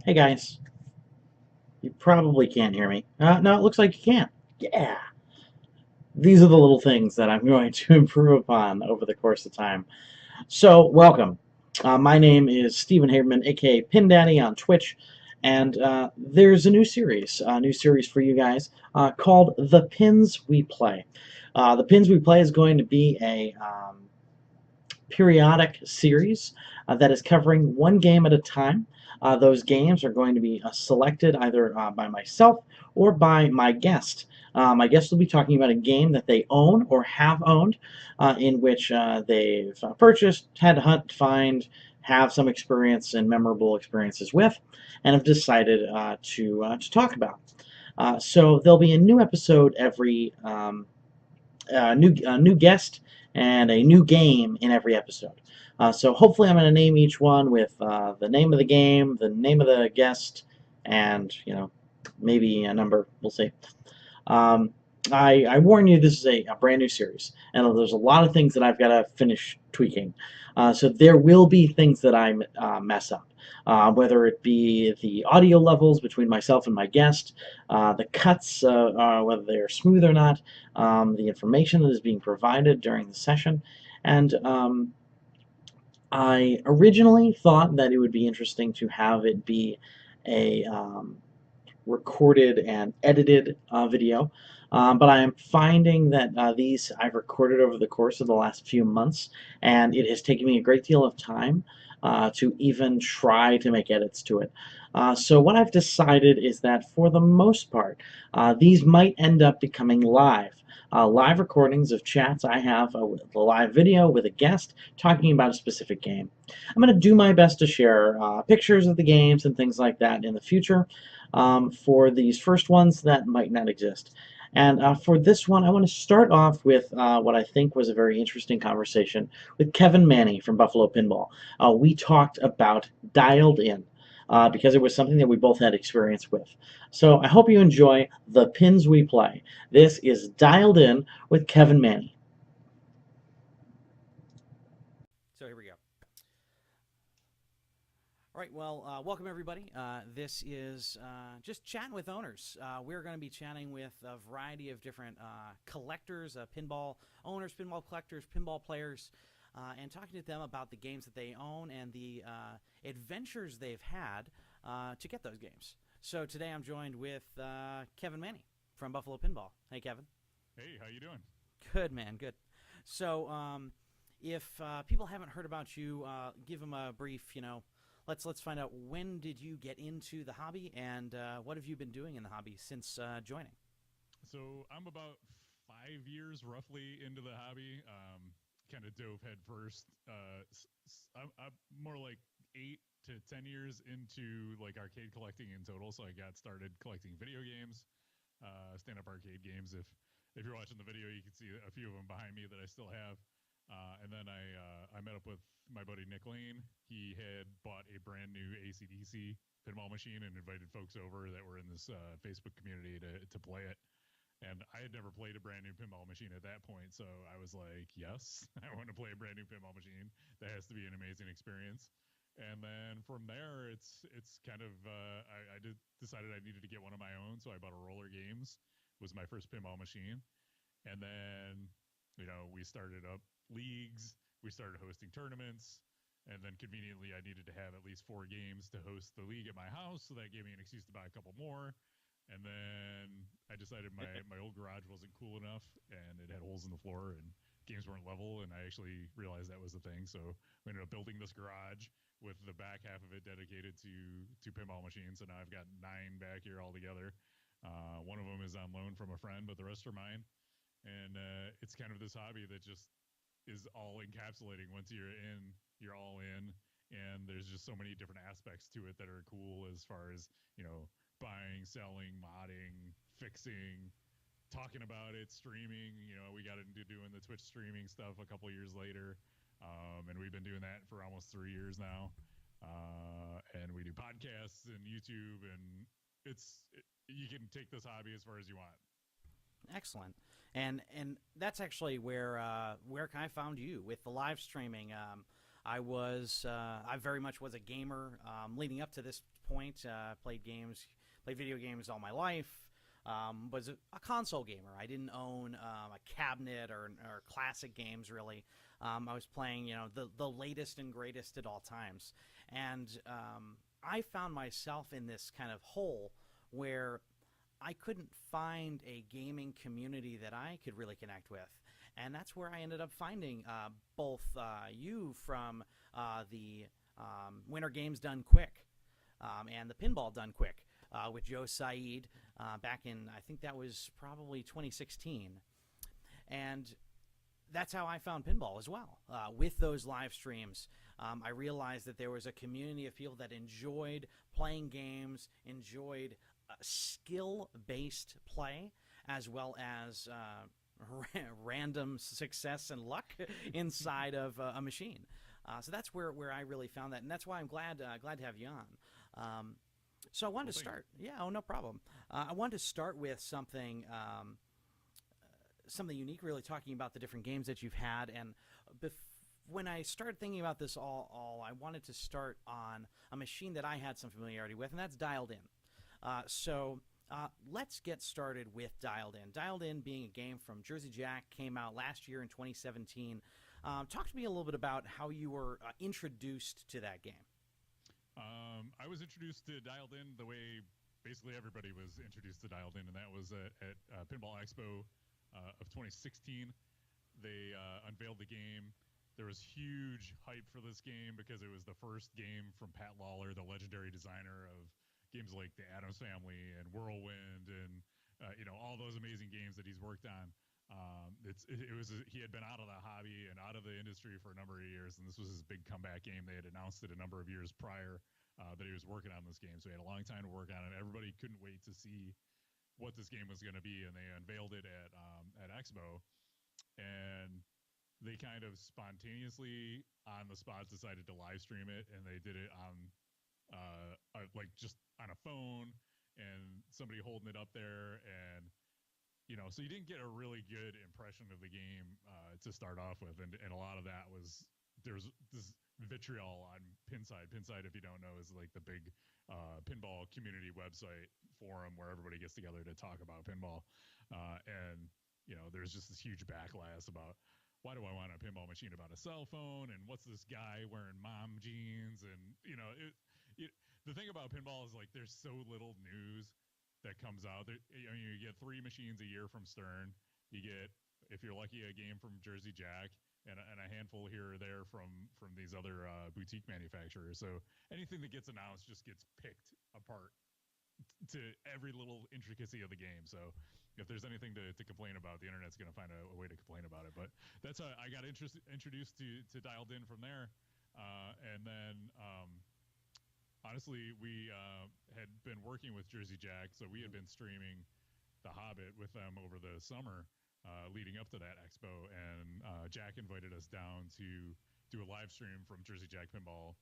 Hey guys, you probably can't hear me. No, it looks like you can. Yeah. These are the little things that I'm going to improve upon over the course of time. So, welcome. My name is Stephen Haberman, aka Pin Daddy on Twitch, and there's a new series for you guys called The Pins We Play. The Pins We Play is going to be a periodic series that is covering one game at a time. Those games are going to be selected either by myself or by my guest. My guest will be talking about a game that they own or have owned, in which they've purchased, had to hunt, find, have some experience and memorable experiences with, and have decided to talk about. So there'll be a new episode every new guest and a new game in every episode. So hopefully I'm going to name each one with the name of the game, the name of the guest, and maybe a number. We'll see. Um, I warn you, this is a brand new series, and there's a lot of things that I've got to finish tweaking. So there will be things that I mess up, whether it be the audio levels between myself and my guest, the cuts, whether they're smooth or not, the information that is being provided during the session, and I originally thought that it would be interesting to have it be a recorded and edited video. But I am finding that these I've recorded over the course of the last few months, and it has taken me a great deal of time to even try to make edits to it. So what I've decided is that for the most part, these might end up becoming live. Live recordings of chats I have with a live video with a guest talking about a specific game. I'm going to do my best to share pictures of the games and things like that in the future. For these first ones that might not exist. And for this one, I want to start off with what I think was a very interesting conversation with Kevin Manne from Buffalo Pinball. We talked about Dialed In because it was something that we both had experience with. So I hope you enjoy The Pins We Play. This is Dialed In with Kevin Manne. So here we go. All right, well, welcome everybody. This is just chatting with owners. We're going to be chatting with a variety of different collectors, pinball owners, pinball collectors, pinball players, and talking to them about the games that they own and the adventures they've had to get those games. So today I'm joined with Kevin Manne from Buffalo Pinball. Hey, Kevin. Hey, how you doing? Good, man. Good. So if people haven't heard about you, give them a brief, let's find out, when did you get into the hobby, and what have you been doing in the hobby since joining? So I'm about 5 years roughly into the hobby. Kind of dove head first. I'm more like 8 to 10 years into like arcade collecting in total. So I got started collecting video games, stand-up arcade games. If you're watching the video, you can see a few of them behind me that I still have. And then I met up with my buddy Nick Lane. He had bought a brand new ACDC pinball machine and invited folks over that were in this Facebook community to play it. And I had never played a brand new pinball machine at that point, so I was like, yes, I want to play a brand new pinball machine. That has to be an amazing experience. And then from there, it's kind of decided I needed to get one of my own, so I bought a Roller Games. Was my first pinball machine, and then we started up leagues, we started hosting tournaments, and then conveniently I needed to have at least 4 games to host the league at my house, so that gave me an excuse to buy a couple more. And then I decided my old garage wasn't cool enough, and it had holes in the floor, and games weren't level, and I actually realized that was the thing. So we ended up building this garage with the back half of it dedicated to pinball machines. So now I've got 9 back here altogether. One of them is on loan from a friend, but the rest are mine. And it's kind of this hobby that just is all encapsulating. Once you're in, you're all in, and there's just so many different aspects to it that are cool, as far as buying, selling, modding, fixing, talking about it, streaming. We got into doing the Twitch streaming stuff a couple years later, and we've been doing that for almost 3 years now. And we do podcasts and YouTube, and you can take this hobby as far as you want. Excellent. And that's actually where I found you with the live streaming. I very much was a gamer leading up to this point. Played video games all my life. Was a console gamer. I didn't own a cabinet or classic games really. I was playing, the latest and greatest at all times, and I found myself in this kind of hole where I couldn't find a gaming community that I could really connect with. And that's where I ended up finding both you from the Winter Games Done Quick and the Pinball Done Quick with Joe Saeed back in, I think that was probably 2016. And that's how I found pinball as well. With those live streams, I realized that there was a community of people that enjoyed playing games, enjoyed skill-based play, as well as random success and luck inside of a machine. So that's where I really found that, and that's why I'm glad to have you on. So I wanted to start. Yeah, oh, no problem. I wanted to start with something something unique, really talking about the different games that you've had. And when I started thinking about this all, I wanted to start on a machine that I had some familiarity with, and that's Dialed In. So let's get started with Dialed In. Dialed In being a game from Jersey Jack, came out last year in 2017. Talk to me a little bit about how you were introduced to that game. I was introduced to Dialed In the way basically everybody was introduced to Dialed In, and that was at Pinball Expo of 2016. They unveiled the game. There was huge hype for this game because it was the first game from Pat Lawler, the legendary designer of games like the Addams Family and Whirlwind and all those amazing games that he's worked on. He had been out of the hobby and out of the industry for a number of years, and this was his big comeback game. They had announced it a number of years prior that he was working on this game, so he had a long time to work on it. Everybody couldn't wait to see what this game was going to be, and they unveiled it at Expo, and they kind of spontaneously on the spot decided to live stream it, and they did it on like just on a phone and somebody holding it up there, and so you didn't get a really good impression of the game to start off with, and a lot of that was there's this vitriol on Pinside. Pinside, if you don't know, is like the big pinball community website forum where everybody gets together to talk about pinball, and there's just this huge backlash about why do I want a pinball machine about a cell phone, and what's this guy wearing mom jeans, and the thing about pinball is like there's so little news that comes out. You get 3 machines a year from Stern. You get, if you're lucky, a game from Jersey Jack, and a handful here or there from these other boutique manufacturers. So anything that gets announced just gets picked apart to every little intricacy of the game. So if there's anything to complain about, the internet's going to find a way to complain about it. But that's how I got introduced to Dialed In from there. And then honestly, we had been working with Jersey Jack, so we had been streaming The Hobbit with them over the summer leading up to that expo, and Jack invited us down to do a live stream from Jersey Jack Pinball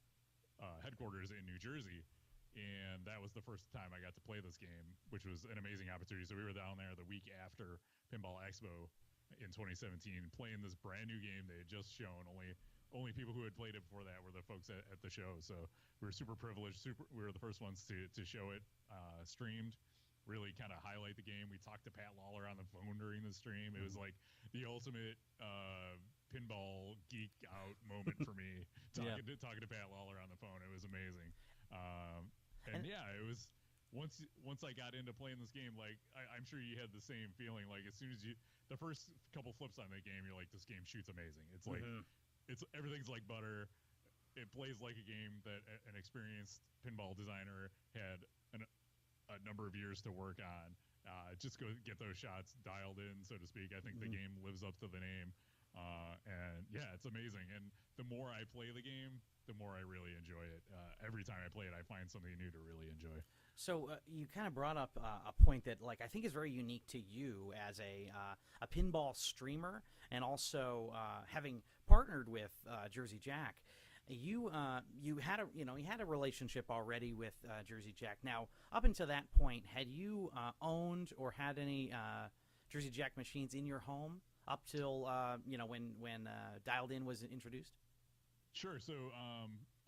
headquarters in New Jersey, and that was the first time I got to play this game, which was an amazing opportunity. So we were down there the week after Pinball Expo in 2017 playing this brand new game they had just shown. Only people who had played it before that were the folks at the show. So we were super privileged. We were the first ones to show it streamed, really kind of highlight the game. We talked to Pat Lawler on the phone during the stream. It was like the ultimate pinball geek out moment for me, talking to Pat Lawler on the phone. It was amazing. And yeah, it was once I got into playing this game, like I'm sure you had the same feeling. Like as soon as the first couple flips on that game, you're like, this game shoots amazing. It's like everything's like butter. It plays like a game that an experienced pinball designer had a number of years to work on. Just go get those shots dialed in, so to speak. I think the game lives up to the name. And yeah, it's amazing. And the more I play the game, the more I really enjoy it. Every time I play it, I find something new to really enjoy. So you kind of brought up a point that, like, I think is very unique to you as a pinball streamer, and also having partnered with Jersey Jack. You had a relationship already with Jersey Jack. Now, up until that point, had you owned or had any Jersey Jack machines in your home up till when Dialed In was introduced? Sure. So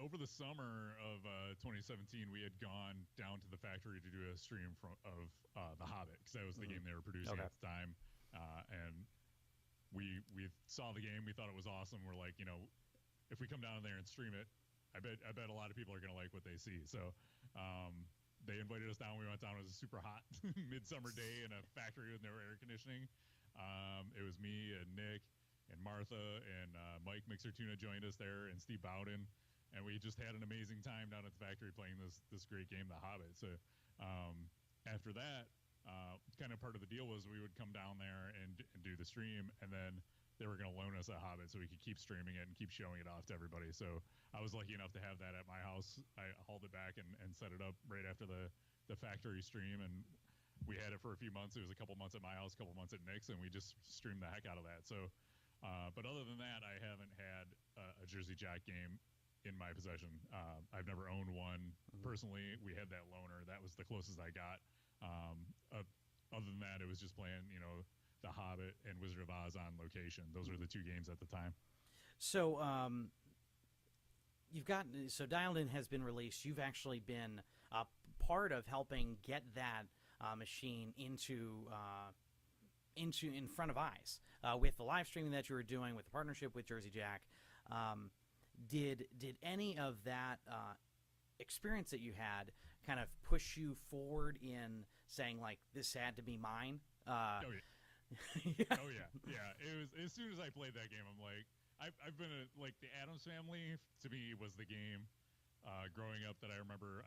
over the summer of 2017, we had gone down to the factory to do a stream of The Hobbit because that was the Mm-hmm. game they were producing Okay. at the time, and we saw the game. We thought it was awesome. We're like, if we come down there and stream it, I bet a lot of people are gonna like what they see. So they invited us down. We went down. It was a super hot midsummer day in a factory with no air conditioning. It was me and Nick and Martha and Mike Mixer Tuna joined us there and Steve Bowden, and we just had an amazing time down at the factory playing this great game, The Hobbit. So after that, kind of part of the deal was we would come down there and do the stream, and then they were going to loan us a Hobbit so we could keep streaming it and keep showing it off to everybody. So I was lucky enough to have that at my house. I hauled it back and set it up right after the factory stream, and we had it for a few months. It was a couple months at my house, a couple months at Nick's, and we just streamed the heck out of that. So, but other than that, I haven't had a Jersey Jack game in my possession. I've never owned one personally. We had that loaner. That was the closest I got. Other than that, it was just playing, The Hobbit and Wizard of Oz on location. Those were the two games at the time. So you've got Dialed In has been released. You've actually been part of helping get that machine into in front of eyes with the live streaming that you were doing with the partnership with Jersey Jack. Did any of that experience that you had kind of push you forward in saying like this had to be mine? Oh yeah. Yeah. Oh yeah, yeah. It was as soon as I played that game, I'm like, I've been like the Addams Family to me was the game growing up that I remember.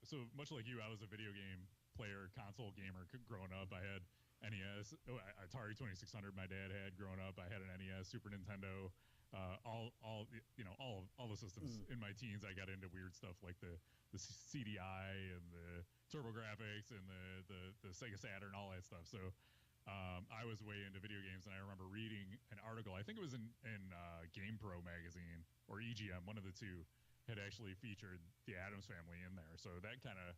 So much like you, I was a video game player, console gamer growing up. I had NES, Atari 2600. My dad had growing up. I had an NES, Super Nintendo. All the systems in my teens. I got into weird stuff like the CDI and the TurboGrafx and the Sega Saturn, all that stuff. So I was way into video games, and I remember reading an article. I think it was in GamePro magazine or EGM, one of the two, had actually featured the Addams Family in there. So that kind of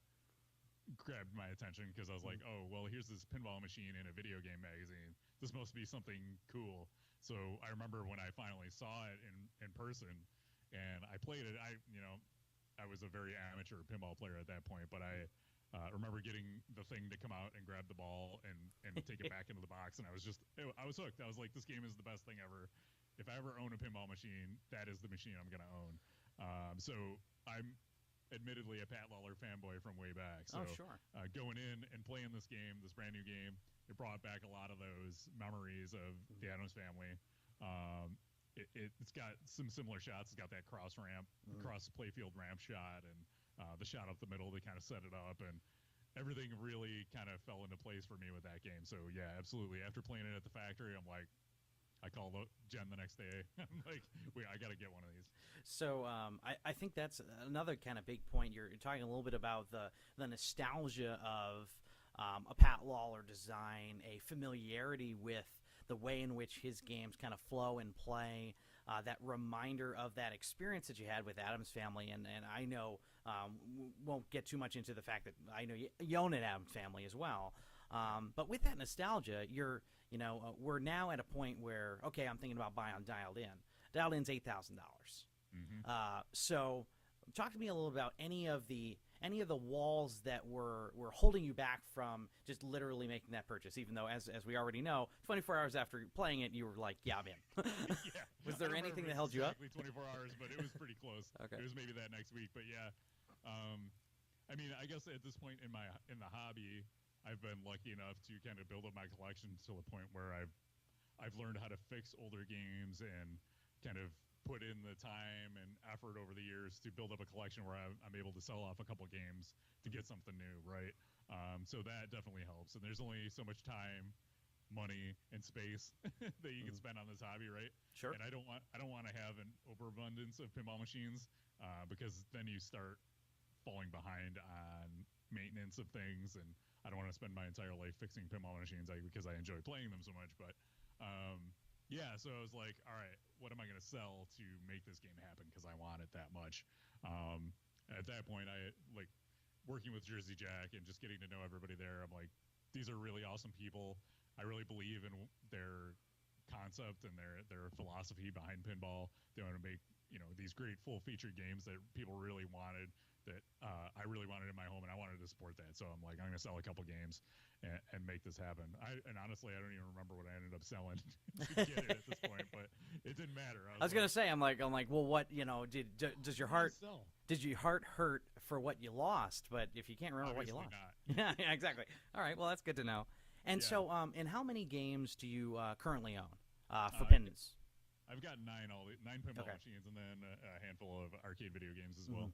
grabbed my attention because I was like, oh, well, here's this pinball machine in a video game magazine. This must be something cool. So I remember when I finally saw it in person, and I played it. I was a very amateur pinball player at that point, but I remember getting the thing to come out and grab the ball and take it back into the box, and I was hooked. I was like, this game is the best thing ever. If I ever own a pinball machine, that is the machine I'm gonna own. So I'm admittedly a Pat Lawler fanboy from way back. So sure. Going in and playing this game, this brand new game, it brought back a lot of those memories of the Addams Family. It's got some similar shots. It's got that cross playfield ramp shot, and the shot up the middle to kind of set it up, and everything really kind of fell into place for me with that game. So yeah, absolutely. After playing it at the factory, I'm like, I called Jen the next day. I'm like, wait, I got to get one of these. So I think that's another kind of big point. You're talking a little bit about the nostalgia of a Pat Lawler design, a familiarity with the way in which his games kind of flow and play, that reminder of that experience that you had with Addams Family. And I know, won't get too much into the fact that I know you own an Addams Family as well. But with that nostalgia, we're now at a point where, okay, I'm thinking about buying Dialed In. Dialed In's $8,000. So talk to me a little about any of the walls that were holding you back from just literally making that purchase, even though as we already know, 24 hours after playing it, you were like, yeah, I'm in. Yeah. Was there anything that held you up? Exactly 24 hours, but it was pretty close. Okay. It was maybe that next week, but yeah. I mean, I guess at this point in the hobby, I've been lucky enough to kind of build up my collection to the point where I've learned how to fix older games and kind of put in the time and effort over the years to build up a collection where I'm able to sell off a couple games to get something new, right? So that definitely helps. And there's only so much time, money, and space that you can spend on this hobby, right? Sure. And I don't want to have an overabundance of pinball machines because then you start falling behind on maintenance of things, and I don't want to spend my entire life fixing pinball machines because I enjoy playing them so much. But yeah, so I was like, all right, what am I going to sell to make this game happen because I want it that much? At that point, I like working with Jersey Jack and just getting to know everybody there. I'm like, these are really awesome people. I really believe in their concept and their philosophy behind pinball. They want to make these great full featured games that people really wanted, that I really wanted in my home, and I wanted to support that. So I'm like, I'm gonna sell a couple games and make this happen. And honestly, I don't even remember what I ended up selling to get it at this point, but it didn't matter. I was gonna say, I'm like, well, what, does your heart, sell? did your heart hurt for what you lost? But if you can't remember Obviously what you lost, not. yeah, exactly. All right, well, that's good to know. And Yeah. so, and how many games do you currently own for Uh, pins? I've got nine pinball Okay. machines, and then a handful of arcade video games as well.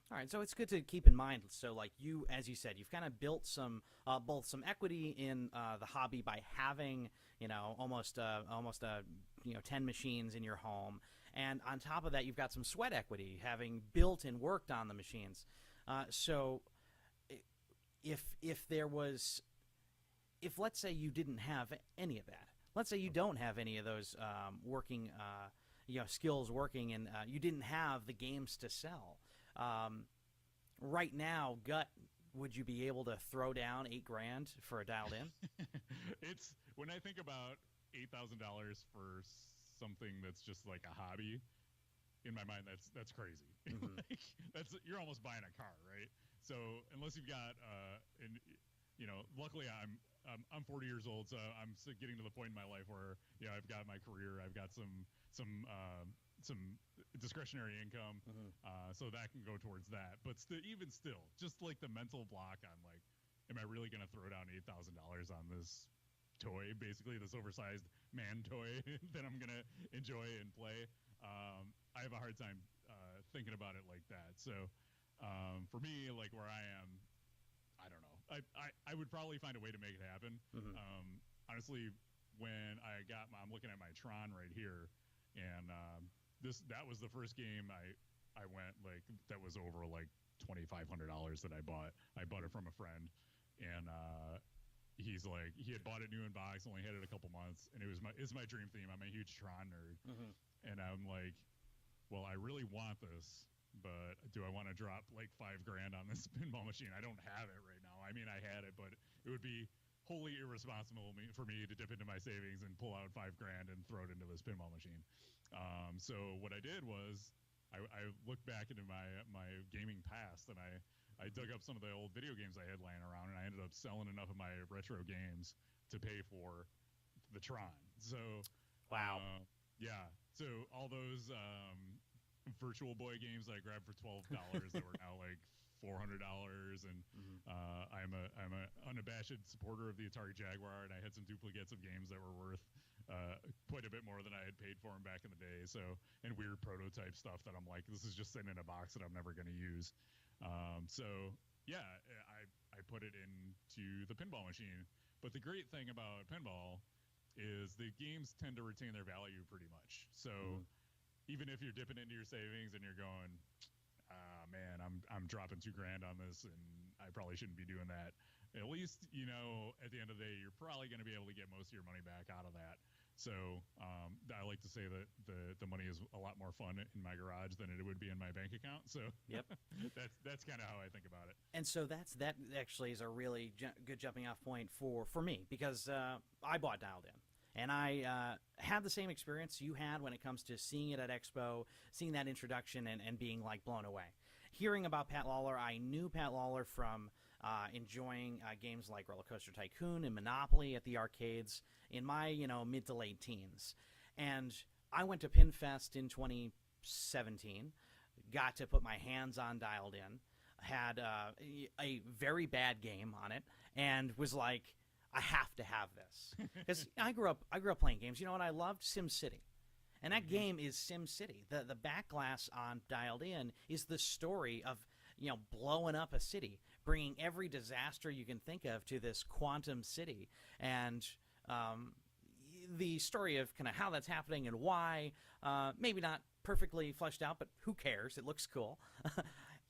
All right, so it's good to keep in mind. So, like you, as you said, you've kind of built some, both some equity in the hobby by having, almost 10 machines in your home, and on top of that, you've got some sweat equity, having built and worked on the machines. So, if there was, if let's say you didn't have any of that, let's say you don't have any of those working, skills working, and you didn't have the games to sell. Right now, gut, would you be able to throw down $8,000 for a dialed in? It's when I think about $8,000 for something that's just like a hobby. In my mind, that's crazy. Mm-hmm. Like, you're almost buying a car, right? So unless you've got, luckily I'm 40 years old, so I'm getting to the point in my life where I've got my career, I've got some discretionary income, so that can go towards that. But even still, just like the mental block on like, am I really going to throw down $8,000 on this toy, basically this oversized man toy that I'm going to enjoy and play? I have a hard time thinking about it like that. So for me, like where I am, I don't know. I would probably find a way to make it happen. Honestly, when I'm looking at my Tron right here, and that was the first game I went like that was over like $2,500 that I bought. I bought it from a friend, and he had bought it new in box, only had it a couple months, and it's my dream theme. I'm a huge Tron nerd, and I'm like, well, I really want this, but do I want to drop like $5,000 on this pinball machine? I don't have it right now. I mean, I had it, but it would be wholly irresponsible for me to dip into my savings and pull out $5,000 and throw it into this pinball machine. So what I did was I looked back into my gaming past, and I dug up some of the old video games I had laying around, and I ended up selling enough of my retro games to pay for the Tron. So Wow. yeah. So all those Virtual Boy games that I grabbed for $12 that were now like $400, and I'm a unabashed supporter of the Atari Jaguar, and I had some duplicates of games that were worth quite a bit more than I had paid for them back in the day. So, and weird prototype stuff that I'm like, this is just sitting in a box that I'm never going to use. So yeah, I put it into the pinball machine. But the great thing about pinball is the games tend to retain their value pretty much. So even if you're dipping into your savings and you're going, man, I'm dropping $2,000 on this, and I probably shouldn't be doing that. At least, at the end of the day, you're probably going to be able to get most of your money back out of that. So I like to say that the money is a lot more fun in my garage than it would be in my bank account. So Yep. that's kind of how I think about it. And so that actually is a really good jumping off point for me, because I bought Dialed In. And I had the same experience you had when it comes to seeing it at Expo, seeing that introduction, and being like blown away. Hearing about Pat Lawler, I knew Pat Lawler from enjoying games like Roller Coaster Tycoon and Monopoly at the arcades in my mid to late teens. And I went to PinFest in 2017, got to put my hands on Dialed In, had a very bad game on it, and was like, I have to have this, because I grew up playing games. You know what I loved? Sim City, and that game is Sim City. The backglass on Dialed In is the story of blowing up a city, bringing every disaster you can think of to this quantum city, and the story of kind of how that's happening and why. Maybe not perfectly fleshed out, but who cares? It looks cool.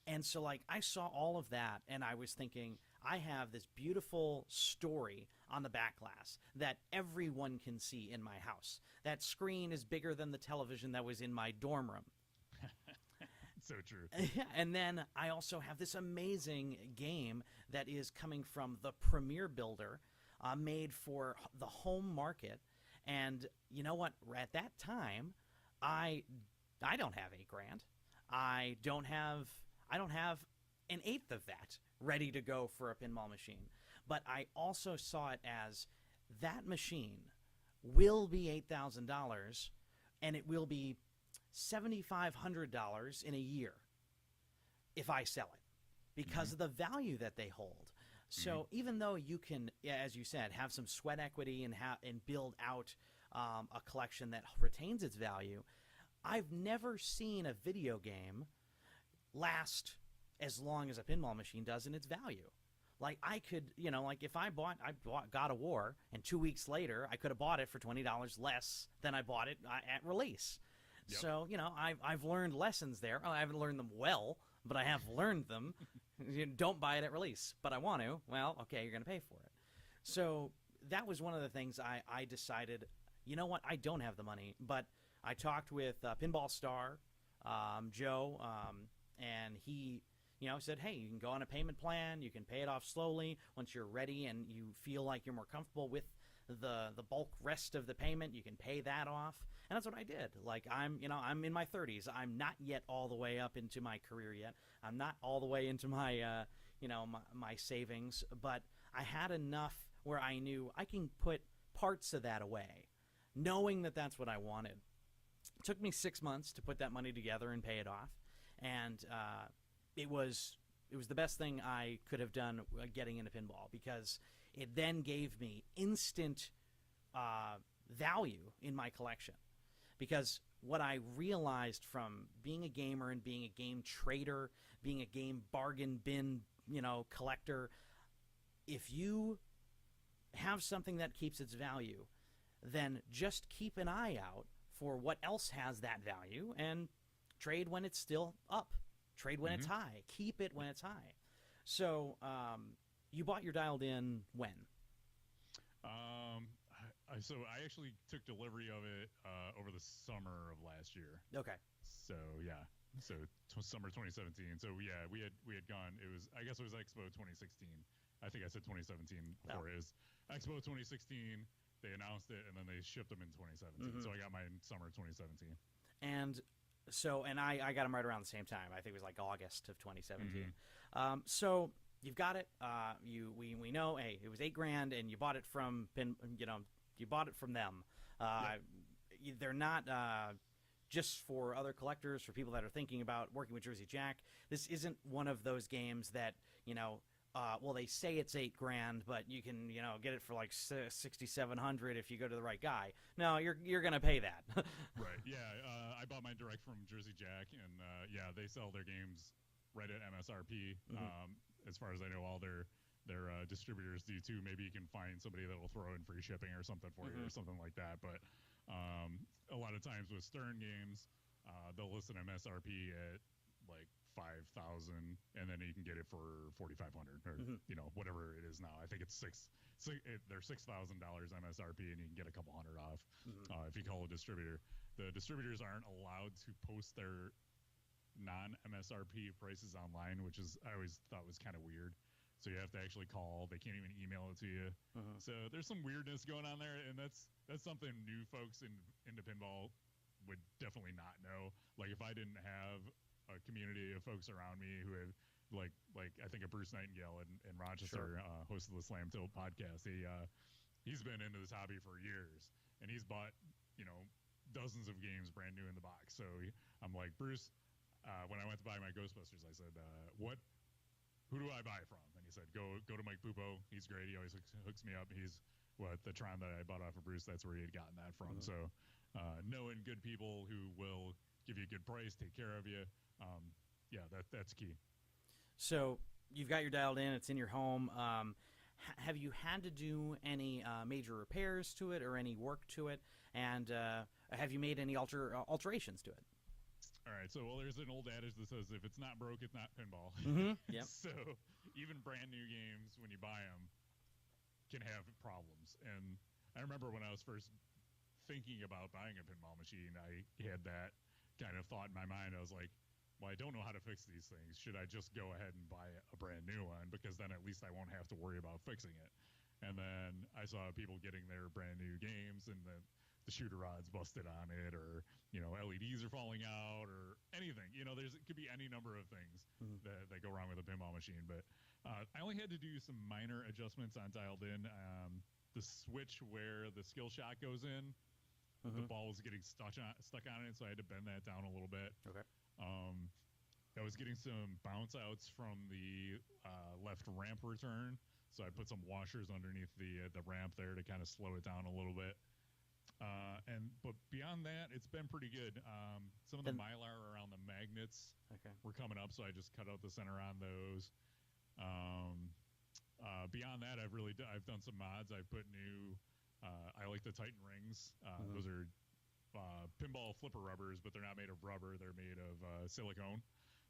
And so, like, I saw all of that, and I was thinking, I have this beautiful story on the back glass that everyone can see in my house. That screen is bigger than the television that was in my dorm room. So true. And then I also have this amazing game that is coming from the Premier Builder, made for the home market. And you know what? At that time, I I don't have 8 grand. I don't have I don't have an eighth of that ready to go for a pinball machine. But I also saw it as that machine will be $8,000 and it will be $7,500 in a year if I sell it because of the value that they hold. So even though you can, as you said, have some sweat equity and build out a collection that retains its value, I've never seen a video game last as long as a pinball machine does in its value. Like I could, like if I bought God of War, and 2 weeks later I could have bought it for $20 less than I bought it at release. Yep. So I've learned lessons there. I haven't learned them well, but I have learned them. Don't buy it at release, but I want to. Well, okay, you're going to pay for it. So that was one of the things I decided. You know what? I don't have the money, but I talked with Pinball Star, Joe, and he, said, hey, you can go on a payment plan. You can pay it off slowly. Once you're ready and you feel like you're more comfortable with the bulk rest of the payment, you can pay that off. And that's what I did. Like I'm in my 30s. I'm not yet all the way up into my career yet. I'm not all the way into my my savings, but I had enough where I knew I can put parts of that away, knowing that that's what I wanted. It took me 6 months to put that money together and pay it off, and it was the best thing I could have done getting into pinball, because it then gave me instant value in my collection. Because what I realized from being a gamer and being a game trader, being a game bargain bin, collector, if you have something that keeps its value, then just keep an eye out for what else has that value and trade when it's still up. Trade when it's high. Keep it when it's high. So you bought your dialed in when? So I actually took delivery of it over the summer of last year. Okay. So yeah, summer 2017. So yeah, we had gone. I guess it was Expo 2016. I think I said 2017 before. It was Expo 2016. They announced it and then they shipped them in 2017. So I got mine summer 2017. And so, I got them right around the same time. I think it was like August of 2017. So you've got it. We know. Hey, it was $8,000, and you bought it from you bought it from them. They're not just for other collectors, for people that are thinking about working with Jersey Jack. This isn't one of those games that well, they say it's $8,000, but you can get it for like $6,700 if you go to the right guy. No, you're gonna pay that. Right. Yeah. I bought mine direct from Jersey Jack, and yeah, they sell their games right at MSRP. As far as I know, all their distributors do too. Maybe you can find somebody that will throw in free shipping or something for you or something like that. But a lot of times with Stern games, they'll list an MSRP at like 5,000, and then you can get it for 4,500 or whatever it is now. I think it's they're $6,000 MSRP, and you can get a couple hundred off if you call a distributor. The distributors aren't allowed to post their non-MSRP prices online, which is I always thought was kind of weird. So you have to actually call. They can't even email it to you. So there's some weirdness going on there, and that's something new folks into pinball would definitely not know. Like if I didn't have a community of folks around me who have like I think of Bruce Nightingale in Rochester, host of the Slam Tilt podcast. He's been into this hobby for years, and he's bought dozens of games brand new in the box. So I'm like, Bruce, when I went to buy my Ghostbusters, I said, who do I buy from? And he said, go to Mike Pupo. He's great. He always hooks me up. He's the Tron that I bought off of Bruce. That's where he had gotten that from. So knowing good people who will give you a good price, take care of you. Yeah, that's key. So you've got your dialed in. It's in your home. Have you had to do any major repairs to it or any work to it? And have you made any alterations to it? All right, so there's an old adage that says if it's not broke, it's not pinball. Yep. So even brand new games, when you buy them, can have problems. And I remember when I was first thinking about buying a pinball machine, I had that kind of thought in my mind. I was like, well, I don't know how to fix these things. Should I just go ahead and buy a brand new one? Because then at least I won't have to worry about fixing it. And then I saw people getting their brand new games, and the the shooter rod's busted on it, or LEDs are falling out, or anything. It could be any number of things that go wrong with a pinball machine. But I only had to do some minor adjustments on Dialed In. The switch where the skill shot goes in, the ball was getting stuck on it, so I had to bend that down a little bit. Okay. I was getting some bounce outs from the left ramp return, so I put some washers underneath the ramp there to kind of slow it down a little bit. But beyond that, it's been pretty good. Some of the mylar around the magnets were coming up, so I just cut out the center on those. Beyond that, I've done some mods. I've put new. I like the Titan rings. Those are pinball flipper rubbers, but they're not made of rubber. They're made of silicone.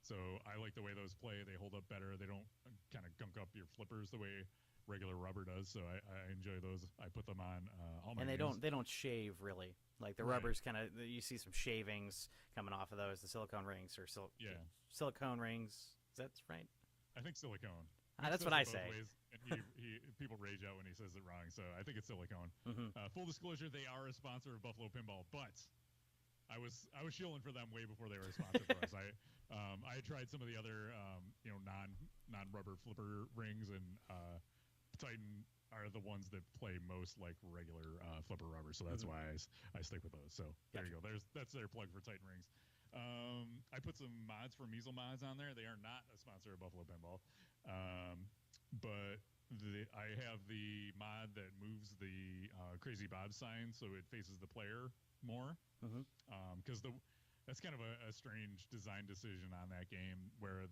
So I like the way those play. They hold up better. They don't kind of gunk up your flippers the way regular rubber does. So I enjoy those. I put them on all my. And they games. don't shave really. Like the rubbers kind of, you see some shavings coming off of those. The silicone rings or silicone rings. Is that right? I think silicone. That's what I say. Ways, and people rage out when he says it wrong. So I think it's silicone. Full disclosure, they are a sponsor of Buffalo Pinball, but I was shilling for them way before they were a sponsor for us. I tried some of the other non rubber flipper rings, and Titan are the ones that play most like regular flipper rubber, so that's why I stick with those. So there you go. That's their plug for Titan rings. I put some mods for Measle Mods on there. They are not a sponsor of Buffalo Pinball, but I have the mod that moves the Crazy Bob sign so it faces the player more, because that's kind of a strange design decision on that game, where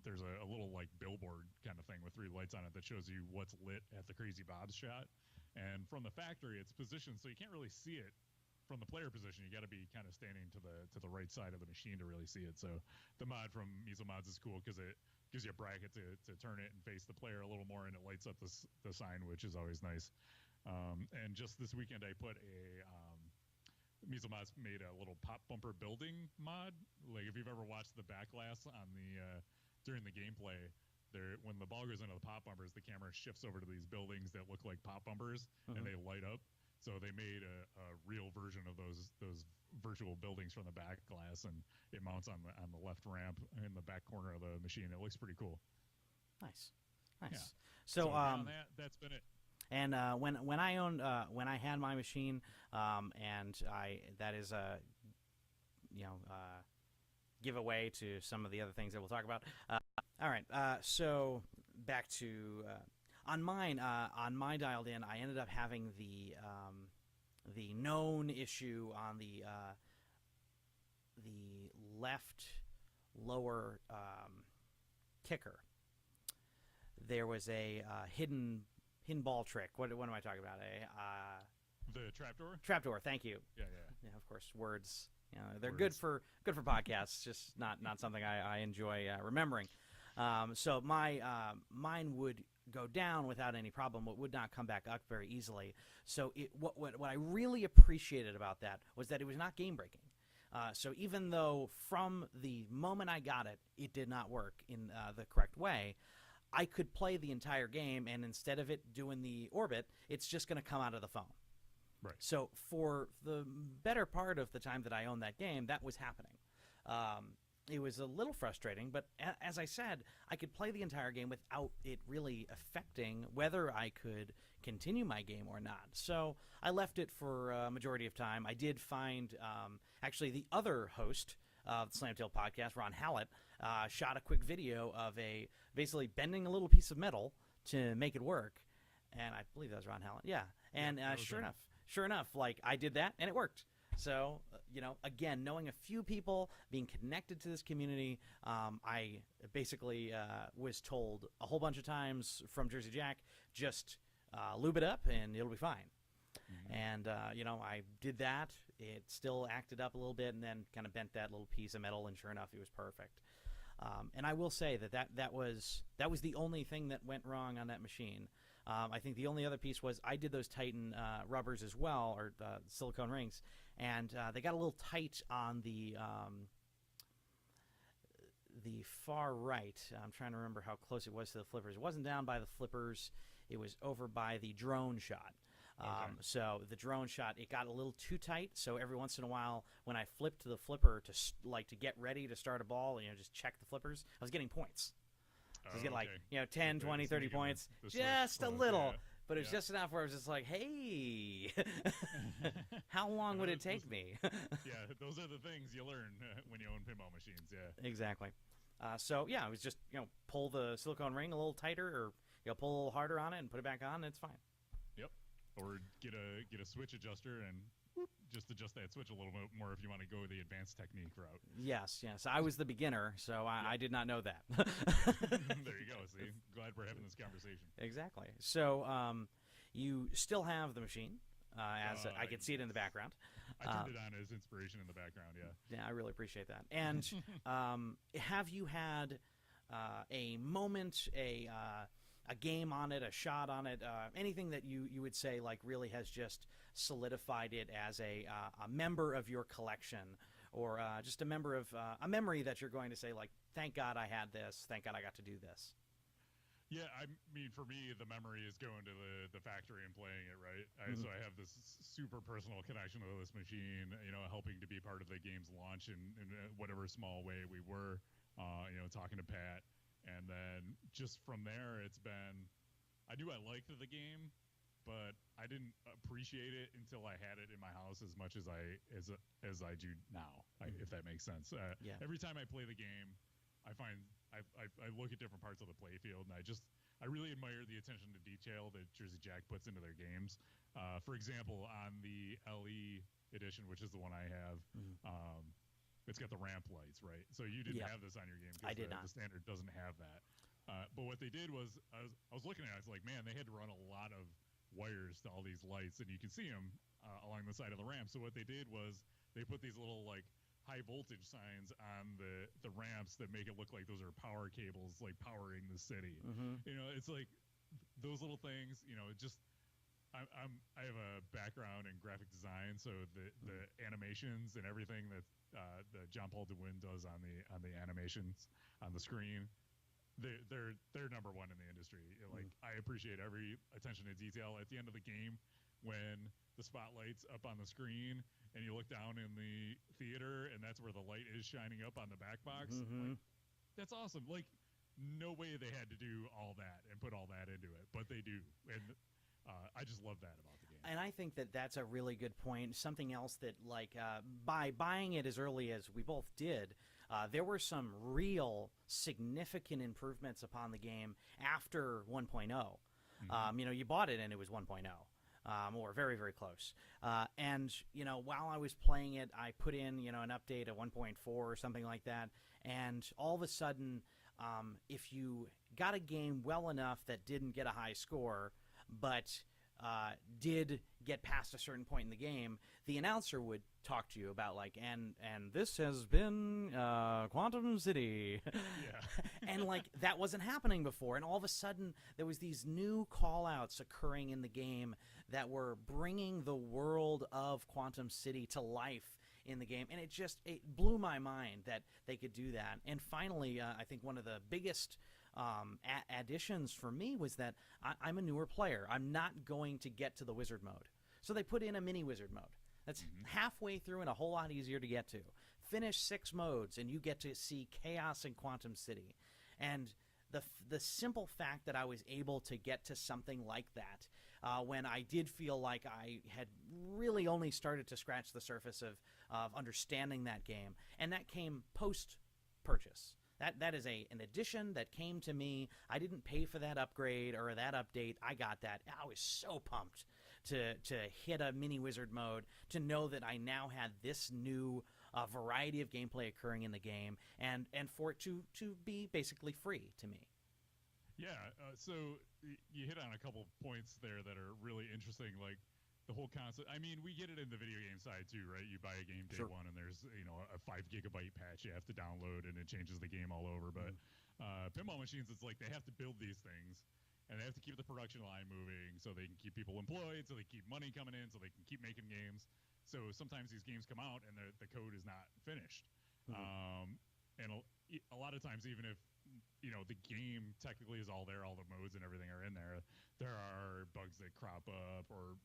there's a little like billboard kind of thing with 3 lights on it that shows you what's lit at the Crazy Bob's shot, and from the factory it's positioned so you can't really see it from the player position. You got to be kind of standing to the right side of the machine to really see it. So the mod from Measle Mods is cool because it gives you a bracket to turn it and face the player a little more, and it lights up the sign, which is always nice. And just this weekend I put Measle Mods made a little pop bumper building mod. Like if you've ever watched the backglass on during the gameplay, when the ball goes into the pop bumpers, the camera shifts over to these buildings that look like pop bumpers, and they light up. So they made a real version of those virtual buildings from the back glass, and it mounts on the left ramp in the back corner of the machine. It looks pretty cool. Nice. Yeah. So beyond that's been it. And when I had my machine, and that is a giveaway to some of the other things that we'll talk about. All right. So back to. On my Dialed In, I ended up having the known issue on the left lower kicker. There was a hidden ball trick. What am I talking about? The trapdoor. Trapdoor. Thank you. Yeah. Of course, words. They're good for podcasts. Just not something I enjoy remembering. So mine would go down without any problem. It would not come back up very easily. So what I really appreciated about that was that it was not game breaking. So even though from the moment I got it, it did not work in the correct way, I could play the entire game, and instead of it doing the orbit, it's just going to come out of the phone. Right. So for the better part of the time that I owned that game, that was happening. It was a little frustrating, but as I said, I could play the entire game without it really affecting whether I could continue my game or not. So I left it for a majority of time. I did find, actually, the other host of the Slamtail podcast, Ron Hallett, shot a quick video of basically bending a little piece of metal to make it work. And I believe that was Ron Hallett. Yeah. And sure enough, like I did that and it worked. So, again, knowing a few people, being connected to this community, I basically was told a whole bunch of times from Jersey Jack, just lube it up and it'll be fine. And, I did that. It still acted up a little bit and then kind of bent that little piece of metal, and sure enough, it was perfect. And I will say that was the only thing that went wrong on that machine. I think the only other piece was I did those Titan rubbers as well, or silicone rings, and they got a little tight on the far right. I'm trying to remember how close it was to the flippers. It wasn't down by the flippers. It was over by the drone shot. Okay. So the drone shot, it got a little too tight. So every once in a while, when I flipped the flipper to get ready to start a ball, just check the flippers, I was getting points. So I was getting like, Okay. 10, The 20, 30 sneak and points, the switch just a flip. little. Yeah. But it was Yeah. just enough where I was just like, hey, how long And would it those, take me? yeah, those are the things you learn when you own pinball machines. Yeah. Exactly. So yeah, it was just pull the silicone ring a little tighter, or pull a little harder on it and put it back on. And it's fine. Yep. Or get a switch adjuster and whoop, just adjust that switch a little bit more if you want to go the advanced technique route. Yes. I was the beginner, so I did not know that. There you go. See, glad we're having this conversation. Exactly. So you still have the machine, as I can see it in the background. I turned it on as inspiration in the background. Yeah. Yeah, I really appreciate that. And have you had a moment, a game on it, a shot on it, anything that you would say like really has just solidified it as a member of your collection, or just a member of a memory that you're going to say like, thank God I had this, thank God I got to do this. Yeah, I mean, for me, the memory is going to the factory and playing it, right? So I have this super personal connection to this machine, helping to be part of the game's launch in whatever small way we were, talking to Pat. And then just from there, it's been, I knew I liked the game, but I didn't appreciate it until I had it in my house as much as I do now, if that makes sense. Yeah. Every time I play the game, I find I look at different parts of the playfield, and I really admire the attention to detail that Jersey Jack puts into their games. For example, on the LE edition, which is the one I have, it's got the ramp lights, right? So you didn't have this on your game I because did not. the standard doesn't have that. But what they did was, I was looking at it, I was like, man, they had to run a lot of wires to all these lights, and you can see them along the side of the ramp. So what they did was they put these little like high voltage signs on the ramps that make it look like those are power cables like powering the city. It's like those little things, just I have a background in graphic design, so the animations and everything that John Paul DeWin does on the animations on the screen, they're number one in the industry. Like I appreciate every attention to detail at the end of the game when the spotlight's up on the screen and you look down in the theater and that's where the light is shining up on the back box. Like, that's awesome. Like no way they had to do all that and put all that into it, but they do. And I just love that about the game. And I think that that's a really good point. Something else that, like, by buying it as early as we both did, there were some real significant improvements upon the game after 1.0. You bought it and it was 1.0. Or very, very close. And while I was playing it, I put in, an update at 1.4 or something like that. And all of a sudden, if you got a game well enough that didn't get a high score, but did get past a certain point in the game, the announcer would talk to you about like, and this has been Quantum City. Yeah. And like that wasn't happening before, and all of a sudden there was these new call outs occurring in the game that were bringing the world of Quantum City to life in the game, and it blew my mind that they could do that. And finally, I think one of the biggest additions for me was that I'm a newer player. I'm not going to get to the wizard mode, so they put in a mini wizard mode that's halfway through and a whole lot easier to get to. Finish 6 modes and you get to see chaos in Quantum City. And the simple fact that I was able to get to something like that when I did feel like I had really only started to scratch the surface of understanding that game, and that came post purchase. That is an addition that came to me. I didn't pay for that upgrade or that update. I got that. I was so pumped to hit a mini wizard mode, to know that I now had this new variety of gameplay occurring in the game, and for it to be basically free to me. Yeah, so you hit on a couple points there that are really interesting, like the whole concept. I mean, we get it in the video game side too, right? You buy a game day one and there's a 5 gigabyte patch you have to download and it changes the game all over. But pinball machines, it's like they have to build these things and they have to keep the production line moving so they can keep people employed, so they keep money coming in, so they can keep making games. So sometimes these games come out and the code is not finished. And a lot of times, even if the game technically is all there, all the modes and everything are in there. There are bugs that crop up or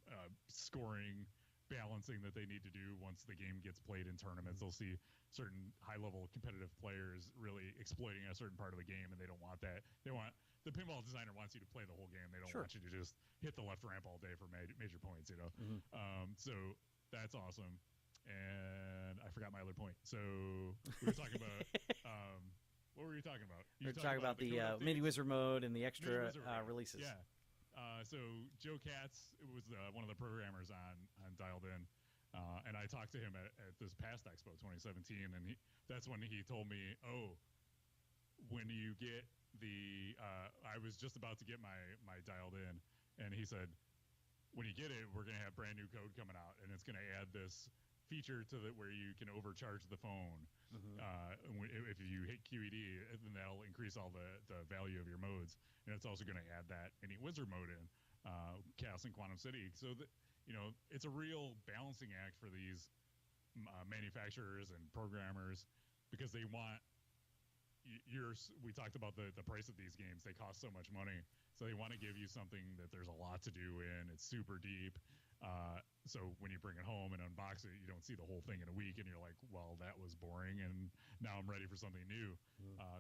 scoring balancing that they need to do once the game gets played in tournaments. They'll see certain high-level competitive players really exploiting a certain part of the game, and they don't want that. The pinball designer wants you to play the whole game. They don't Sure. want you to just hit the left ramp all day for major points. So that's awesome. And I forgot my other point. So we were talking about what were you talking about? We're talking about the Mini Wizard mode and the extra releases. Yeah. So Joe Katz was one of the programmers on Dialed In, and I talked to him at this past Expo 2017, and that's when he told me, when you get I was just about to get my Dialed In, and he said, when you get it, we're going to have brand new code coming out, and it's going to add this feature to where you can overcharge the phone. If you hit QED, then that'll increase all the value of your modes, and it's also going to add that any wizard mode in Chaos and Quantum City. So that it's a real balancing act for these manufacturers and programmers, because they want we talked about the price of these games. They cost so much money, so they want to give you something that there's a lot to do in. It's super deep. So when you bring it home and unbox it, you don't see the whole thing in a week, and you're like, well, that was boring, and now I'm ready for something new.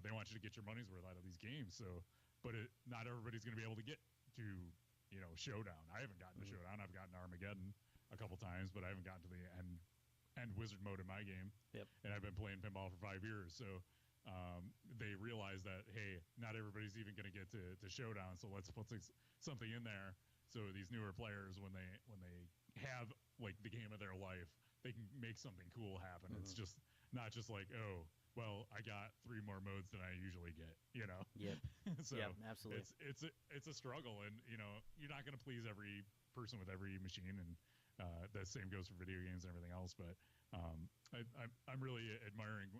They want you to get your money's worth out of these games. So, but not everybody's going to be able to get to Showdown. I haven't gotten to Showdown. I've gotten Armageddon a couple times, but I haven't gotten to the end wizard mode in my game. Yep. And I've been playing pinball for 5 years, so they realize that, hey, not everybody's even going to get to Showdown, so let's put something in there so these newer players, when they have like the game of their life, they can make something cool happen. It's just not just like, oh, well, I got 3 more modes than I usually get. Yep. So yep, absolutely. It's a struggle, and you're not going to please every person with every machine, and the same goes for video games and everything else. But I'm really admiring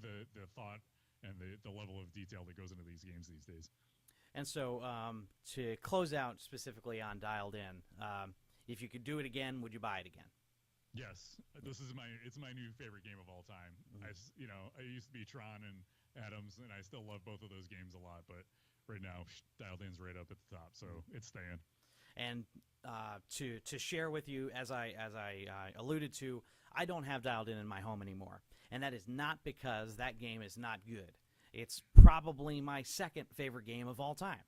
the thought and the level of detail that goes into these games these days. And so to close out specifically on Dialed In, if you could do it again, would you buy it again? Yes, it's my new favorite game of all time. I used to be Tron and Adams, and I still love both of those games a lot. But right now, Dialed In's right up at the top, so it's staying. And to share with you, as I alluded to, I don't have Dialed In my home anymore, and that is not because that game is not good. It's probably my second favorite game of all time.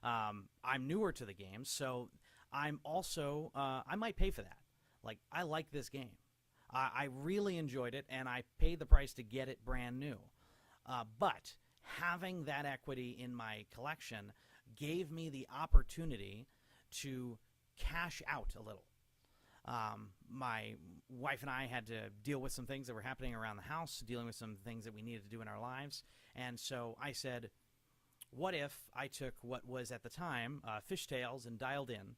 I'm newer to the game, so I'm also I might pay for that. Like, I like this game. I really enjoyed it, and I paid the price to get it brand new. But having that equity in my collection gave me the opportunity to cash out a little. My wife and I had to deal with some things that were happening around the house, dealing with some things that we needed to do in our lives. And so I said, what if I took what was at the time Fishtails and Dialed In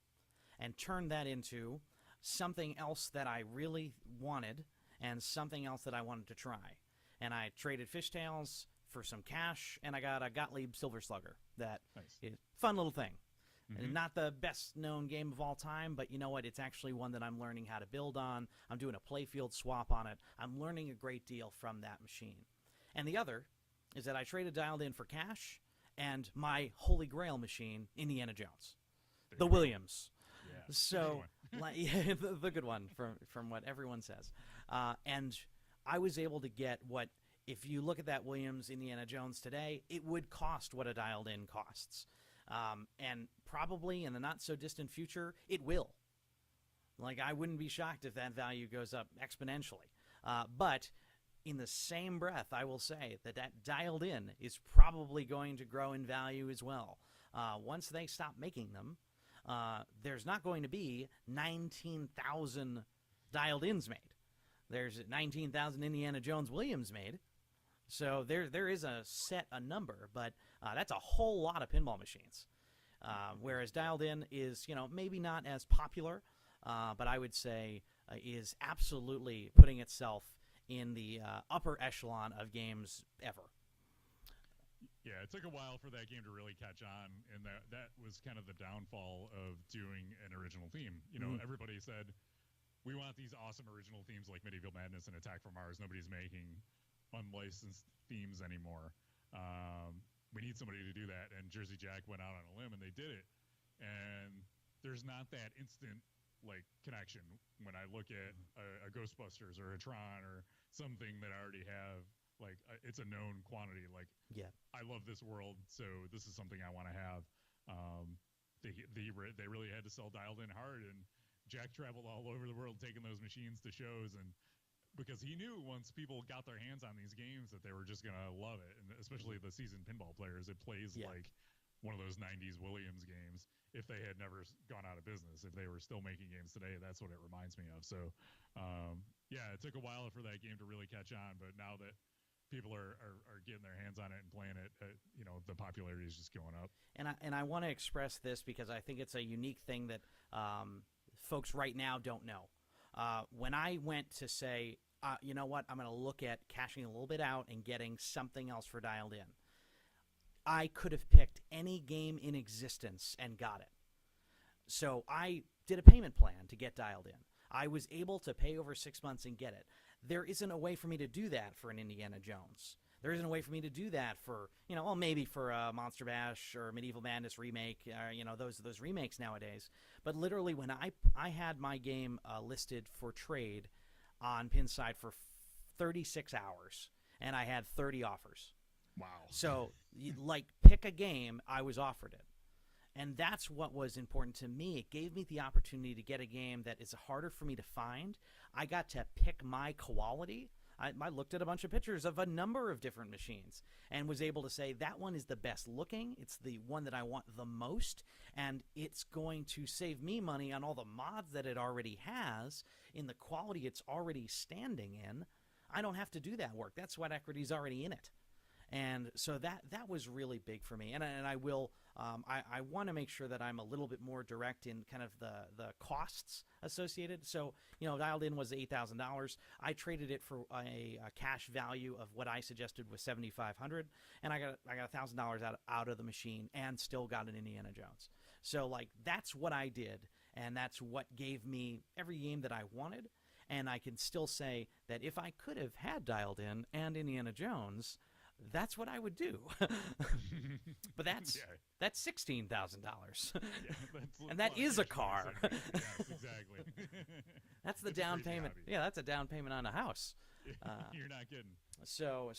and turned that into something else that I really wanted and something else that I wanted to try. And I traded Fishtails for some cash, and I got a Gottlieb Silver Slugger. That is a fun little thing. And not the best known game of all time, but you know what? It's actually one that I'm learning how to build on. I'm doing a playfield swap on it. I'm learning a great deal from that machine. And the other is that I traded Dialed In for cash and my holy grail machine, Indiana Jones. The Williams. Yeah. So, the good one from what everyone says. And I was able to get what, if you look at that Williams Indiana Jones today, it would cost what a Dialed In costs. And probably in the not-so-distant future, it will. Like, I wouldn't be shocked if that value goes up exponentially. But in the same breath, I will say that Dialed In is probably going to grow in value as well. Once they stop making them, there's not going to be 19,000 Dialed Ins made. There's 19,000 Indiana Jones Williams made. So there is a number, but that's a whole lot of pinball machines. Whereas Dialed In is, maybe not as popular, but I would say is absolutely putting itself in the upper echelon of games ever. Yeah, it took a while for that game to really catch on, and that was kind of the downfall of doing an original theme. Everybody said, we want these awesome original themes like Medieval Madness and Attack from Mars. Nobody's making unlicensed themes anymore. We need somebody to do that. And Jersey Jack went out on a limb and they did it. And there's not that instant like connection when I look at a Ghostbusters or a Tron or something that I already have. Like it's a known quantity. Like Yeah. I love this world, so this is something I want to have. They really had to sell Dialed In hard, and Jack traveled all over the world taking those machines to shows, and because he knew once people got their hands on these games that they were just gonna love it, and especially the seasoned pinball players, it plays Yeah. like one of those '90s Williams games. If they had never gone out of business, if they were still making games today, that's what it reminds me of. So, yeah, it took a while for that game to really catch on, but now that people are getting their hands on it and playing it, the popularity is just going up. And I want to express this because I think it's a unique thing that folks right now don't know. When I went to say, you know what, I'm going to look at cashing a little bit out and getting something else for Dialed In, I could have picked any game in existence and got it. So I did a payment plan to get Dialed In. I was able to pay over 6 months and get it. There isn't a way for me to do that for an Indiana Jones. There isn't a way for me to do that for, maybe for a Monster Bash or Medieval Madness remake, those remakes nowadays. But literally when I had my game listed for trade on Pinside for 36 hours, and I had 30 offers. Wow. So, pick a game, I was offered it. And that's what was important to me. It gave me the opportunity to get a game that is harder for me to find. I got to pick my quality. I looked at a bunch of pictures of a number of different machines and was able to say that one is the best looking. It's the one that I want the most, and it's going to save me money on all the mods that it already has in the quality it's already standing in. I don't have to do that work. That sweat equity is already in it. And so that was really big for me. And I will I want to make sure that I'm a little bit more direct in kind of the costs associated. So, Dialed In was $8,000. I traded it for a cash value of what I suggested was $7,500, and I got $1,000 out of the machine and still got an Indiana Jones. So that's what I did, and that's what gave me every game that I wanted. And I can still say that if I could have had Dialed In and Indiana Jones, that's what I would do. But that's $16,000. And that is a car. Yes, exactly. That's the down payment. Hobby. Yeah, that's a down payment on a house. You're not kidding. So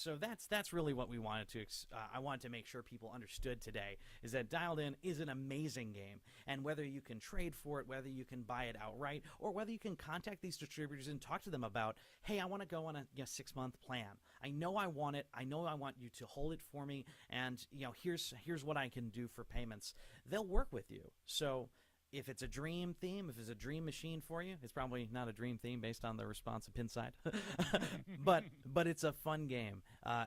that's really what we wanted to. I wanted to make sure people understood today is that Dialed In is an amazing game, and whether you can trade for it, whether you can buy it outright, or whether you can contact these distributors and talk to them about, hey, I want to go on a 6-month plan. I know I want it. I know I want you to hold it for me, and here's what I can do for payments. They'll work with you. So if it's a dream theme, if it's a dream machine for you, it's probably not a dream theme based on the response of Pinside. but it's a fun game,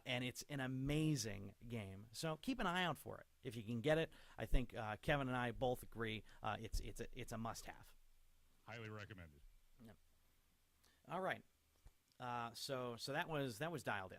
and it's an amazing game. So keep an eye out for it. If you can get it, I think Kevin and I both agree it's a must-have. Highly recommended. Yep. All right. So that was Dialed In.